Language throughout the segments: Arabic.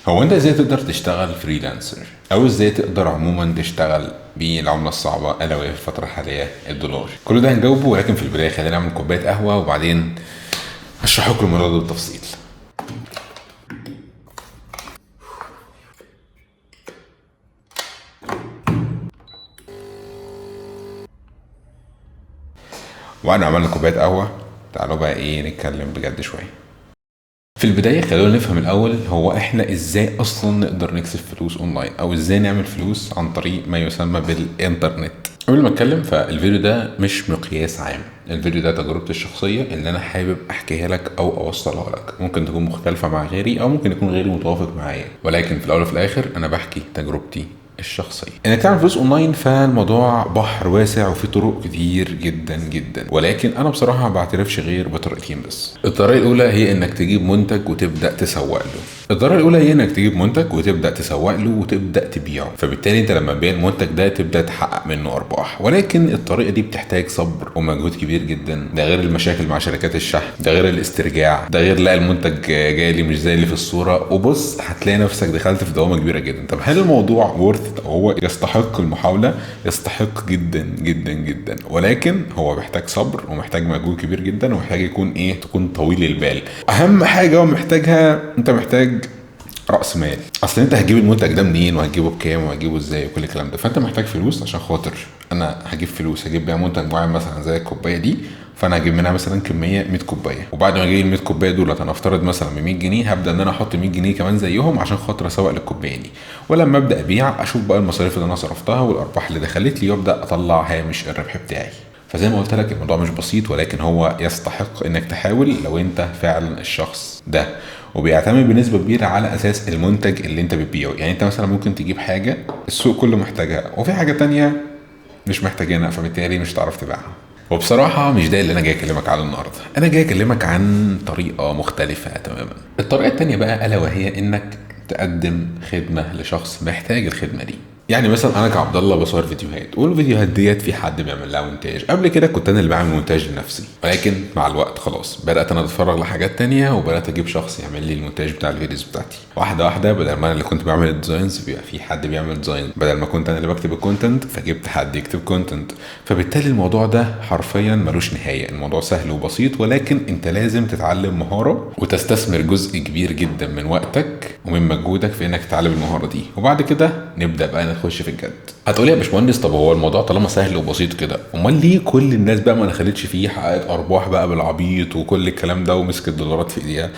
هو انت ازاي تقدر تشتغل فريلانسر، او ازاي تقدر عموما تشتغل بالعمله الصعبه الا وهي في الفتره الحاليه الدولار؟ كل ده هنجاوبه، ولكن في البدايه خلينا نعمل كوبايه قهوه وبعدين هشرح لكم الموضوع ده بالتفصيل. وبعد ما عملنا كوبايه قهوه تعالوا بقى نتكلم بجد شويه. في البداية خلونا نفهم الأول هو إحنا إزاي أصلا نقدر نكسب فلوس أونلاين، أو إزاي نعمل فلوس عن طريق ما يسمى بالإنترنت. قبل ما أتكلم، فالفيديو ده مش مقياس عام، الفيديو ده تجربتي الشخصية اللي أنا حابب أحكيها لك أو أوصلها لك. ممكن تكون مختلفة مع غيري أو ممكن يكون غيري متوافق معايا، ولكن في الأول وفي الآخر أنا بحكي تجربتي الشخصية. انك تعمل فلوس اونلاين فالموضوع بحر واسع وفي طرق كتير جدا جدا، ولكن انا بصراحة ما بعترفش غير بطريقتين بس. الطريقة الاولى هي انك تجيب منتج وتبدأ تسوق له. الطريقة الاولى هي انك تجيب منتج وتبدأ تسوق له وتبدأ تبيعه، فبالتالي انت لما تبيع المنتج ده تبدأ تحقق منه ارباح. ولكن الطريقة دي بتحتاج صبر ومجهود كبير جدا، ده غير المشاكل مع شركات الشحن، ده غير الاسترجاع، ده غير لا المنتج جاي لي مش زي اللي في الصورة، وبص هتلاقي نفسك دخلت في دوامة كبيرة جدا. طب هل الموضوع ورث؟ هو يستحق المحاولة، يستحق جدا جدا جدا، ولكن هو محتاج صبر ومحتاج مجهود كبير جدا، ومحتاج يكون تكون طويل البال. اهم حاجة هو محتاجها، انت محتاج راس مال. اصل انت هتجيب المنتج ده منين وهتجيبه بكام وهتجيبه ازاي وكل الكلام ده، فانت محتاج فلوس عشان خاطر انا هجيب فلوس هجيب بيها منتج معين مثلا زي الكوبايه دي، فانا هجيب منها مثلا كميه 100 كوبايه، وبعد ما اجيب ال 100 كوبايه دولت انا افترض مثلا ب 100 جنيه هبدا ان انا احط 100 جنيه كمان زيهم عشان خاطر اسوق للكوبايه دي. ولما ابدا ابيع اشوف بقى المصاريف اللي انا صرفتها والارباح اللي دخلت لي وابدا اطلع هامش الربح بتاعي. فزي ما قلت لك الموضوع مش بسيط، ولكن هو يستحق انك تحاول لو انت فعلا الشخص ده، وبيعتمد بنسبه كبيره على اساس المنتج اللي انت بتبيعه. يعني انت مثلا ممكن تجيب حاجه السوق كله محتاجها وفي حاجه تانية مش محتاجينها، فبالتالي مش هتعرف تبيعها. وبصراحة مش ده اللي أنا جاي أكلمك عنه النهاردة، أنا جاي أكلمك عن طريقة مختلفة تماما. الطريقة التانية بقى ألا وهي إنك تقدم خدمة لشخص محتاج الخدمة دي. يعني مثلا انا كعبد الله بصور فيديوهات، والفيديوهات ديت في حد بيعمل لها مونتاج. قبل كده كنت انا اللي بعمل مونتاج لنفسي، ولكن مع الوقت خلاص بدات انا اتفرج لحاجات تانية وبدات اجيب شخص يعمل لي المونتاج بتاع الفيديوز بتاعتي. واحده واحده بدل ما انا اللي كنت بعمل الديزاينز بيبقى في حد بيعمل ديزاين، بدل ما كنت انا اللي بكتب الكونتنت فجبت حد يكتب كونتنت. فبالتالي الموضوع ده حرفيا ملوش نهايه، الموضوع سهل وبسيط، ولكن انت لازم تتعلم مهاره وتستثمر جزء كبير جدا من وقتك ومن مجهودك في انك تتعلم المهاره دي، وبعد كده نبدا بقى نخش في الجد. هتقولي يا باشمهندس طب هو الموضوع طالما سهل وبسيط كده، امال ليه كل الناس بقى ما دخلتش فيه حققت ارباح بقى بالعبيط وكل الكلام ده ومسكت دولارات في ايديها؟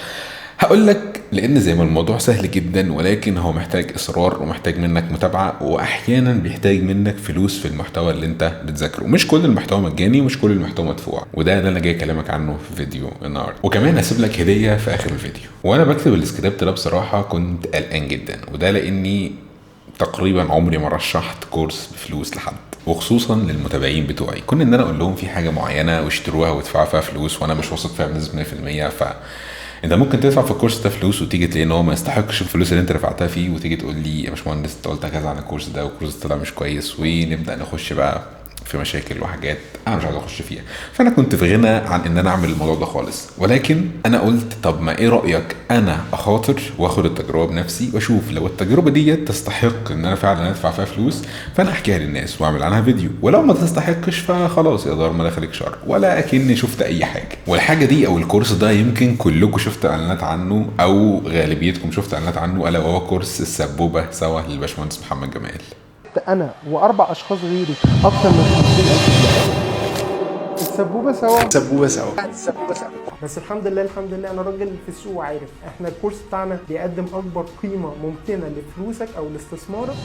هقول لك لان زي ما الموضوع سهل جدا، ولكن هو محتاج اصرار ومحتاج منك متابعه، واحيانا بيحتاج منك فلوس في المحتوى اللي انت بتذاكره. مش كل المحتوى مجاني ومش كل المحتوى مدفوع، وده اللي انا جاي اكلمك عنه في فيديو النهارده. وكمان هسيب لك هديه في اخر الفيديو. وانا بكتب السكريبت ده بصراحه كنت قلقان جدا، وده لاني تقريبا عمري ما رشحت كورس بفلوس لحد، وخصوصا للمتابعين بتوعي. كون ان انا اقول لهم في حاجه معينه واشتروها وادفعوا فيها فلوس وانا مش واثق فيها بنسبه 100%، انت ممكن تدفع في الكورس ده فلوس وتيجي تلاقي ان هو ما يستحقش الفلوس اللي انت دفعتها فيه، وتيجي تقول لي يا باشمهندس انت قلت كذا عن الكورس ده والكورس طلع مش كويس، ونبدا نخش بقى في مشاكل وحاجات انا مش عايز اخش فيها. فانا كنت في غنى عن ان انا اعمل الموضوع ده خالص، ولكن انا قلت طب ما ايه رايك انا اخاطر واخد التجربه بنفسي واشوف لو التجربه دي تستحق ان انا فعلا ادفع فيها فلوس، فانا احكيها للناس واعمل عنها فيديو، ولو ما تستحقش فخلاص يا دار ما دخلك شر، ولا اكني شفت اي حاجه. والحاجه دي او الكورس ده يمكن كلكم شفت اعلانات عنه او غالبيتكم شفت اعلانات عنه، الا وهو كورس السبوبه سوا للباشمهندس محمد جمال. انا واربع اشخاص غيري اكتر من 50,000. السبوبه سوا. بس الحمد لله انا راجل في السوق عارف احنا الكورس بتاعنا بيقدم اكبر قيمه ممكنه لفلوسك او لاستثمارك.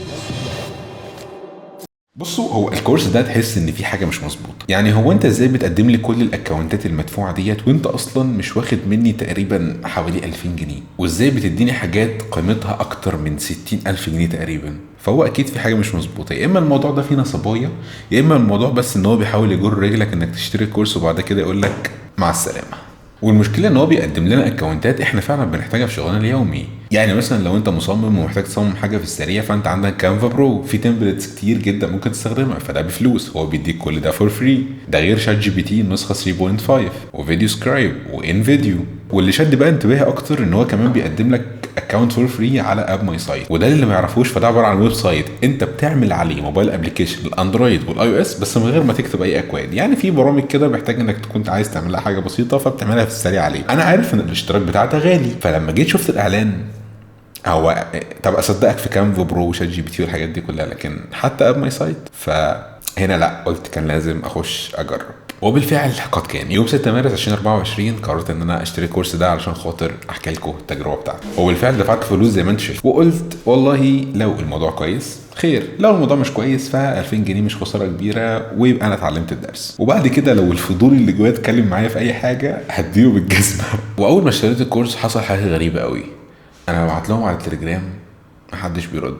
بصوا هو الكورس ده تحس ان في حاجه مش مظبوطه. يعني هو انت ازاي بتقدم لي كل الاكونتات المدفوعه ديت وانت اصلا مش واخد مني تقريبا حوالي 2000 جنيه، وازاي بتديني حاجات قيمتها اكتر من 60,000 جنيه تقريبا؟ فهو اكيد في حاجه مش مظبوطه، يا اما الموضوع ده فيه نصبايه، يا اما الموضوع بس ان هو بيحاول يجر رجلك انك تشتري الكورس وبعد كده يقول لك مع السلامه. والمشكله ان هو بيقدم لنا اكونتات احنا فعلا بنحتاجها في شغلنا اليومي. يعني مثلا لو انت مصمم ومحتاج تصمم حاجه في السريع، فانت عندك كانفا برو في تمبلتس كتير جدا ممكن تستخدمها، فده بفلوس، هو بيديك كل ده فور فري. ده غير شات جي بي تي النسخه 3.5 وفيديو سكرايب وان فيديو. واللي شد بقى انتباهي اكتر ان هو كمان بيقدم لك اكونت فور فري على اب ماي سايت. وده اللي ما يعرفوش، فده عباره عن ويب سايت انت بتعمل عليه موبايل ابلكيشن الاندرويد والاي او اس بس من غير ما تكتب اي اكواد. يعني في برامج كده محتاج انك تكون عايز تعمل لها حاجه بسيطه فبتعملها في السريع عليه. انا عارف ان الاشتراك بتاعتها غالي، فلما جيت شفت الاعلان هو طب اصدقك في كانفا برو وشات جي بي تي والحاجات دي كلها، لكن حتى اب ماي سايت، فهنا لا، قلت كان لازم اخش اجرب. وبالفعل قد كان يوم 6 مارس 2024 قررت ان انا اشتري الكورس ده علشان خاطر احكي لكم التجربه بتاعتي. وبالفعل دفعت فلوس زي ما انتم شايفين، وقلت والله لو الموضوع كويس خير، لو الموضوع مش كويس ف 2000 جنيه مش خساره كبيره، ويبقى انا اتعلمت الدرس. وبعد كده لو الفضول اللي جوايا اتكلم معايا في اي حاجه هديله بالجزمه. واول ما اشتريت الكورس حصل حاجه غريبه قوي. انا ببعت لهم على التليجرام محدش بيرد،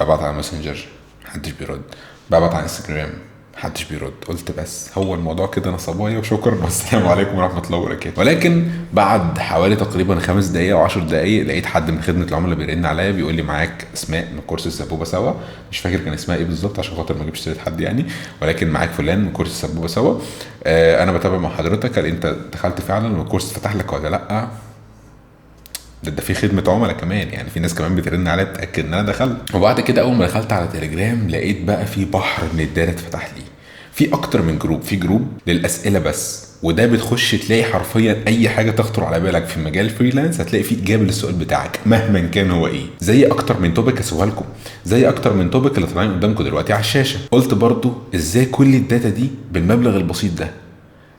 ببعت على ماسنجر محدش بيرد، ببعت على انستجرام محدش بيرد. قلت بس هو الموضوع كده نصبايا وشكرا والسلام عليكم ورحمه الله وبركاته. ولكن بعد حوالي تقريبا 5 دقائق او 10 دقائق لقيت حد من خدمه العملاء بيرن عليا بيقول لي معاك اسماء من كورس السبوبه سوا. مش فاكر كان اسمها ايه بالظبط عشان خاطر ما اجيبش سيره حد يعني، ولكن معاك فلان من كورس السبوبه سوا. انا بتابع مع حضرتك، هل انت دخلت فعلا والكورس فتح لك ولا لا؟ ده في خدمه عملاء كمان، يعني في ناس كمان بترن عليا بتاكد ان انا دخلت. وبعد كده اول ما دخلت على تليجرام لقيت بقى في بحر من الداتا اتفتح لي، في اكتر من جروب. في جروب للاسئله بس، وده بتخش تلاقي حرفيا اي حاجه تخطر على بالك في مجال الفريلانس هتلاقي فيه اجابه للسؤال بتاعك مهما كان هو ايه. زي اكتر من توبيك اسوها لكم، زي اكتر من توبيك اللي طالعين قدامكم دلوقتي على الشاشه. قلت برضو ازاي كل الداتا دي بالمبلغ البسيط ده؟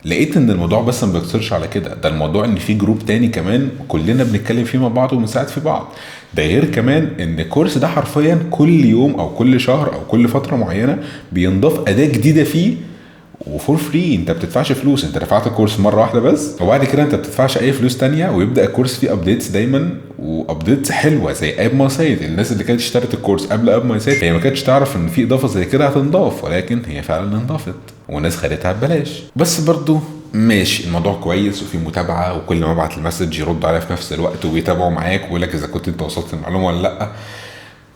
لقيت ان الموضوع بس ما بيقتصرش على كده، ده الموضوع ان في جروب تاني كمان كلنا بنتكلم فيه مع بعض وبنساعد في بعض. ده غير كمان ان الكورس ده حرفيا كل يوم او كل شهر او كل فتره معينه بينضاف اداه جديده فيه وفور فري. انت بتدفعش فلوس، انت دفعت الكورس مره واحده بس، وبعد كده انت بتدفعش اي فلوس تانية، ويبدا الكورس فيه ابديتس دايما، وابديتس حلوه زي اب ماي سايت. الناس اللي كانت اشترت الكورس قبل اب ماي سايت هي ما كانتش تعرف ان في اضافه زي كده هتنضاف، ولكن هي فعلا انضافت والناس خدتها ببلاش. بس برضو ماشي، الموضوع كويس وفي متابعه، وكل ما ابعت المسج يرد عليا في نفس الوقت وبيتابعوا معاك ويقول لك اذا كنت انت وصلت المعلومه ولا لا.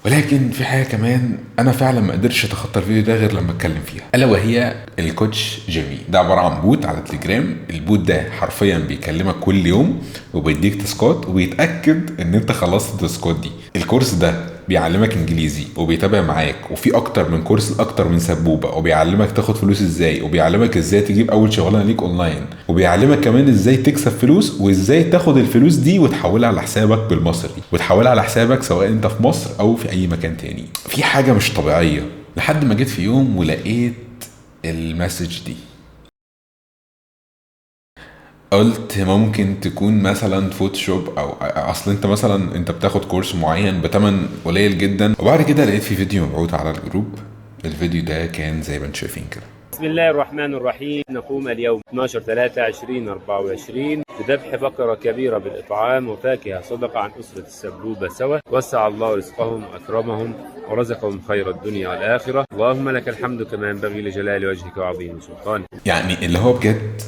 ولكن في حاجه كمان انا فعلا ما قدرتش اتخطى الفيديو ده غير لما اتكلم فيها، الا وهي الكوتش جيمي. ده عباره عن بوت على تليجرام. البوت ده حرفيا بيكلمك كل يوم وبيديك تاسكات وبيتاكد ان انت خلصت التاسكات دي. الكورس ده بيعلمك انجليزي وبيتابع معاك، وفي اكتر من كورس اكتر من سبوبه، وبيعلمك تاخد فلوس ازاي، وبيعلمك ازاي تجيب اول شغلانه ليك اونلاين، وبيعلمك كمان ازاي تكسب فلوس، وازاي تاخد الفلوس دي وتحولها على حسابك بالمصري، وتحولها على حسابك سواء انت في مصر او في اي مكان تاني. في حاجه مش طبيعيه لحد ما جيت في يوم ولقيت المسج دي. قلت ممكن تكون مثلا فوتوشوب، او اصل انت مثلا انت بتاخد كورس معين بتمن قليل جدا. وبعد كده لقيت في فيديو مبعوث على الجروب. الفيديو ده كان زي ما انتم شايفين كده. بسم الله الرحمن الرحيم. نقوم اليوم 12/3/2024 بذبح بقرة كبيرة بالإطعام وفاكهة صدقة عن أسرة السبوبة سوا. وسع الله رزقهم وأكرمهم ورزقهم خير الدنيا والآخرة. اللهم لك الحمد كما ينبغي لجلال وجهك وعظيم سلطانك. يعني اللي هو بجد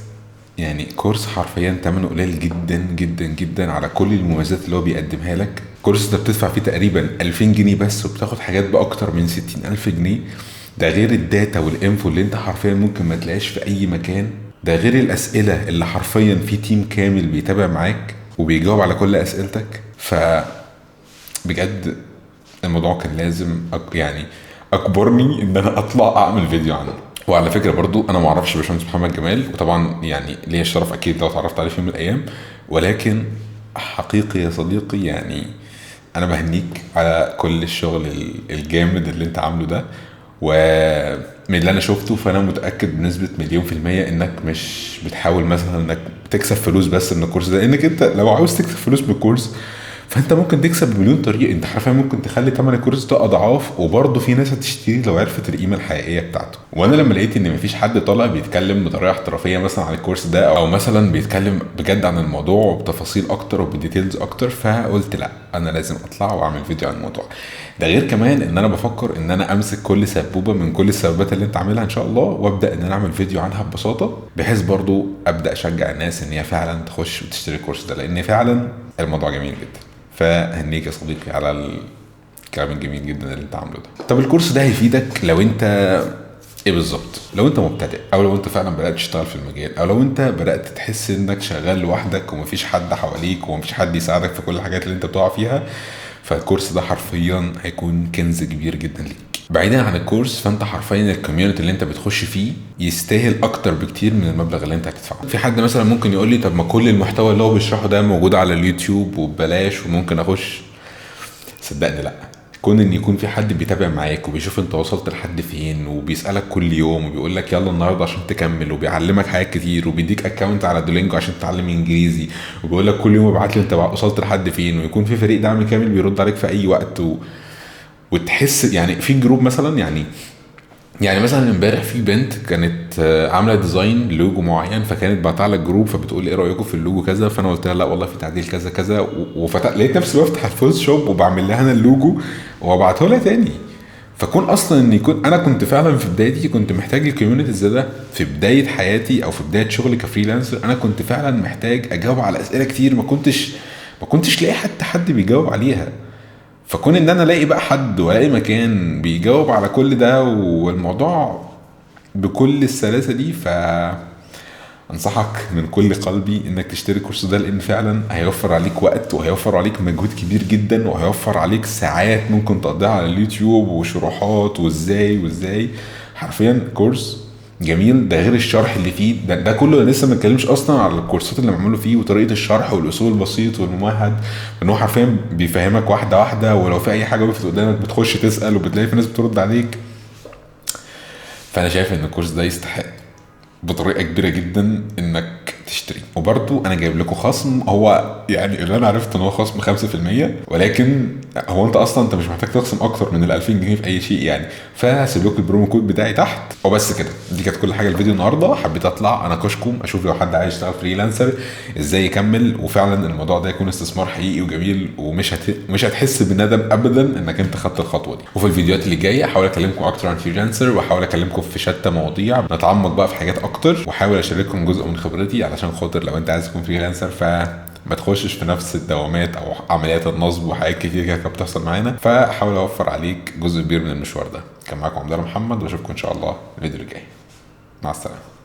يعني كورس حرفيا ثمنه قليل جدا جدا جدا على كل المميزات اللي هو بيقدمها لك. الكورس ده بتدفع فيه تقريبا 2000 جنيه بس، وبتاخد حاجات باكتر من 60,000 جنيه. ده غير الداتا والانفو اللي انت حرفيا ممكن ما تلاقيش في اي مكان. ده غير الاسئله اللي حرفيا في تيم كامل بيتابع معاك وبيجاوب على كل اسئلتك. بجد الموضوع كان لازم يعني اكبرني ان انا اطلع اعمل فيديو عنه. وعلى فكره برضو انا ما اعرفش باشمهندس محمد جمال، وطبعا يعني ليا الشرف اكيد لو اتعرفت عليه في يوم من الايام، ولكن حقيقي يا صديقي يعني انا بهنيك على كل الشغل الجامد اللي انت عامله ده. ومن اللي انا شفته فانا متاكد بنسبه 1,000,000% انك مش بتحاول مثلا انك تكسب فلوس بس من الكورس ده، انك انت لو عاوز تكسب فلوس من الكورس فانت ممكن تكسب بمليون طريقه. انت حرفيا ممكن تخلي ثمن الكورس ده اضعاف، وبرضه في ناس هتشتري لو عرفت القيمه الحقيقيه بتاعته. وانا لما لقيت ان مفيش حد طالع بيتكلم بطريقه احترافيه مثلا عن الكورس ده، او مثلا بيتكلم بجد عن الموضوع وبتفاصيل اكتر وبديتيلز اكتر، فقلت لا انا لازم اطلع واعمل فيديو عن الموضوع ده. غير كمان ان انا بفكر ان انا امسك كل سبوبه من كل السبوبات اللي انت عاملها ان شاء الله، وابدا ان انا اعمل فيديو عنها ببساطه، بحيث برضو ابدا اشجع الناس ان هي فعلا تخش وتشتري الكورس ده، لان فعلا الموضوع جميل جدا. فهنيك يا صديقي على الكلام الجميل جدا اللي انت عامله ده. طب الكورس ده هيفيدك لو انت ايه بالظبط. لو انت مبتدئ، او لو انت فعلا بدات تشتغل في المجال، او لو انت بدات تحس انك شغال لوحدك ومفيش حد حواليك ومفيش حد يساعدك في كل الحاجات اللي انت بتقع فيها، فالكورس ده حرفيا هيكون كنز كبير جدا ليك. بعيدا عن الكورس، فانت حرفيا الكوميونتي اللي انت بتخش فيه يستاهل اكتر بكتير من المبلغ اللي انت هتدفعه. في حد مثلا ممكن يقول لي طب ما كل المحتوى اللي هو بيشرحه ده موجود على اليوتيوب وببلاش وممكن اخش. صدقني لا. كون ان يكون في حد بيتابع معاك وبيشوف انت وصلت لحد فين وبيسالك كل يوم وبيقول لك يلا النهارده عشان تكمل وبيعلمك حاجات كتير وبيديك اكونت على دولينجو عشان تتعلم انجليزي وبيقول لك كل يوم ابعت لي انت وصلت لحد فين، ويكون في فريق دعم كامل بيرد عليك في اي وقت وتحس يعني في جروب مثلا يعني مثلا امبارح في بنت كانت عامله ديزاين لوجو معين، فكانت بعتها على الجروب فبتقول لي ايه رايكم في اللوجو كذا، فانا قلت لها لا والله في تعديل كذا كذا، لقيت نفسي بفتح الفوتوشوب وبعمل لها انا اللوجو وابعته لها تاني. فكون اصلا ان يكون انا كنت فعلا في بدايتي كنت محتاج الكوميونتي زي ده في بدايه حياتي او في بدايه شغلي كفريلانسر. انا كنت فعلا محتاج اجاوب على اسئله كتير ما كنتش لاقي حد بيجاوب عليها. فكون ان انا الاقي بقى حد والاقي مكان بيجاوب على كل ده والموضوع بكل السلاسه دي، انصحك من كل قلبي انك تشتري الكورس ده، لان فعلا هيوفر عليك وقت وهيوفر عليك مجهود كبير جدا وهيوفر عليك ساعات ممكن تقضيها على اليوتيوب وشروحات وازاي. حرفيا كورس جميل. ده غير الشرح اللي فيه ده كله. انا لسه ما اتكلمش اصلا على الكورسات اللي معموله فيه وطريقه الشرح والاصول البسيط والممهد، ان هو حرفيا بيفهمك واحده واحده، ولو في اي حاجه وقفت قدامك بتخش تسال وبتلاقي في ناس بترد عليك. فانا شايف ان الكورس ده يستحق بطريقه كبيره جدا انك تشتري. وبرضو انا جايب لكم خصم، هو يعني اللي انا عرفت ان هو خصم 5%، ولكن هو انت اصلا انت مش محتاج تخصم اكتر من ال 2000 جنيه في اي شيء يعني. فهسيب لكم البرومو كود بتاعي تحت وبس كده. دي كانت كل حاجه الفيديو النهارده. حبيت اطلع اناقشكم اشوف لو حد عايز يشتغل فريلانسر ازاي يكمل، وفعلا الموضوع ده يكون استثمار حقيقي وجميل، ومش هتحس بالندم ابدا انك انت خدت الخطوه دي. وفي الفيديوهات اللي جايه هحاول اكلمكم اكتر عن فريلانسر، واحاول اكلمكم في شتى مواضيع نتعمق بقى في حاجات اكتر، واحاول اشارككم جزء من خبرتي علشان خاطر لو انت عايز تكون فريلانسر فما تخشش في نفس الدوامات او عمليات النصب وحاجات كتير كده بتحصل معانا. فحاول اوفر عليك جزء كبير من المشوار ده. كان معاكم عبد الله محمد، واشوفكم ان شاء الله الفيديو اللي جاي. مع السلامه.